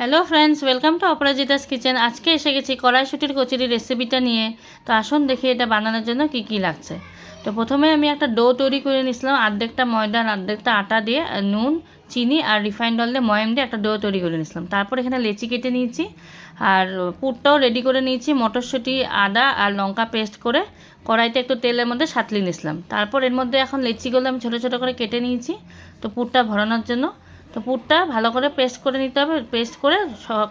Hello friends, welcome to Aparajita's kitchen. আজকে এসে গেছি কড়াইশুঁটির কচুরি রেসিপিটা নিয়ে। তো আসুন দেখি এটা বানানোর জন্য কি কি লাগছে। তো প্রথমে আমি একটা ডো তৈরি করে নিয়েছিলাম, অর্ধেকটা ময়দা আর অর্ধেকটা আটা দিয়ে নুন, চিনি আর রিফাইন্ড অয়েল দিয়ে ময়াম দিয়ে একটা ডো তৈরি করে নিয়েছিলাম। তারপর এখানে লেচি কেটে নিয়েছি আর পুরটাও রেডি করে নিয়েছি। মটরশুঁটি, আদা আর লঙ্কা পেস্ট করে কড়াইতে একটু তেলের মধ্যে সাঁতলে নিয়েছিলাম। তারপর এর মধ্যে এখন লেচিগুলো আমি ছোটো ছোটো করে কেটে নিয়েছি তো পুরটা ভরানোর জন্য। তো পুরটা ভালো করে পেস্ট করে নিতে হবে, পেস্ট করে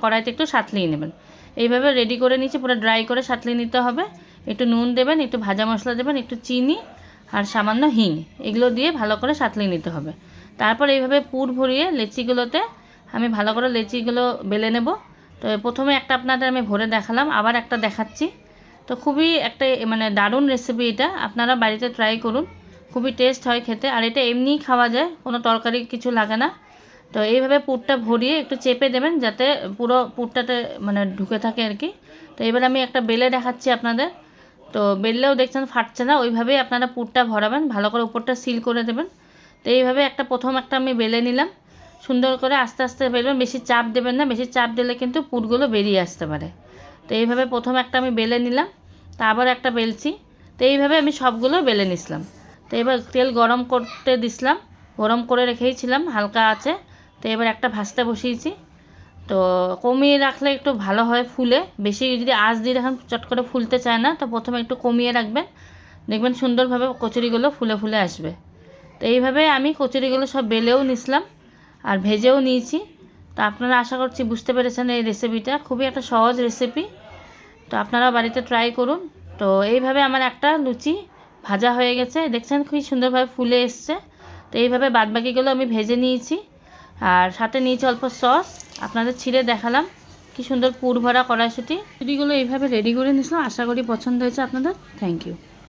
কড়াইতে একটু সাঁতলিয়ে নেবেন। এইভাবে রেডি করে নিচ্ছি, পুরো ড্রাই করে সাঁতলিয়ে নিতে হবে। একটু নুন দেবেন, একটু ভাজা মশলা দেবেন, একটু চিনি আর সামান্য হিং, এগুলো দিয়ে ভালো করে সাঁতলিয়ে নিতে হবে। তারপর এইভাবে পুর ভরিয়ে লেচিগুলোতে আমি ভালো করে লেচিগুলো বেলে নেব। তো প্রথমে একটা আপনাদের আমি ভরে দেখালাম, আবার একটা দেখাচ্ছি। তো খুবই একটা দারুণ রেসিপি এটা, আপনারা বাড়িতে ট্রাই করুন। খুবই টেস্ট হয় খেতে, আর এটা এমনিই খাওয়া যায়, কোনো তরকারি কিছু লাগে না। তো এইভাবে পুরটা ভরিয়ে একটু চেপে দেবেন যাতে পুরো পুরটাতে ঢুকে থাকে আর কি। তো এবার আমি একটা বেলে দেখাচ্ছি আপনাদের। তো বেললেও দেখছেন ফাটছে না, ওইভাবেই আপনারা পুরটা ভরাবেন, ভালো করে উপরটা সিল করে দেবেন। তো এইভাবে প্রথম একটা আমি বেলে নিলাম, সুন্দর করে আস্তে আস্তে বেলবেন, বেশি চাপ দেবেন না, বেশি চাপ দিলে কিন্তু পুরগুলো বেরিয়ে আসতে পারে। তো এইভাবে প্রথম একটা আমি বেলে নিলাম, তা আবার একটা বেলছি। তো এইভাবে আমি সবগুলো বেলে নিছিলাম। তো এবার তেল গরম করতে দিছিলাম, গরম করে রেখেইছিলাম হালকা আছে। তো এবার একটা ভাজতে বসিয়েছি। তো কমিয়ে রাখলে একটু ভালো হয় ফুলে, বেশি যদি আঁচ দিয়ে রাখেন চট করে ফুলতে চায় না। তো প্রথমে একটু কমিয়ে রাখবেন, দেখবেন সুন্দরভাবে কচুরিগুলো ফুলে ফুলে আসবে। তো এইভাবে আমি কচুরিগুলো সব বেলেও নিছিলাম আর ভেজেও নিয়েছি। তো আপনারা আশা করছি বুঝতে পেরেছেন এই রেসিপিটা খুবই একটা সহজ রেসিপি। তো আপনারা বাড়িতে ট্রাই করুন। তো এইভাবে আমার একটা লুচি ভাজা হয়ে গেছে, দেখছেন খুবই সুন্দরভাবে ফুলে এসছে। তো এইভাবে বাদবাকিগুলো আমি ভেজে নিয়েছি আর সাথে নিয়েছি অল্প সস, আপনাদের ছিঁড়ে দেখালাম। কি সুন্দর পুর ভরা কড়াইশুঁটি। এইগুলো এইভাবে রেডি করে নিয়েছিলাম, আশা করি পছন্দ হয়েছে আপনাদের। Thank you.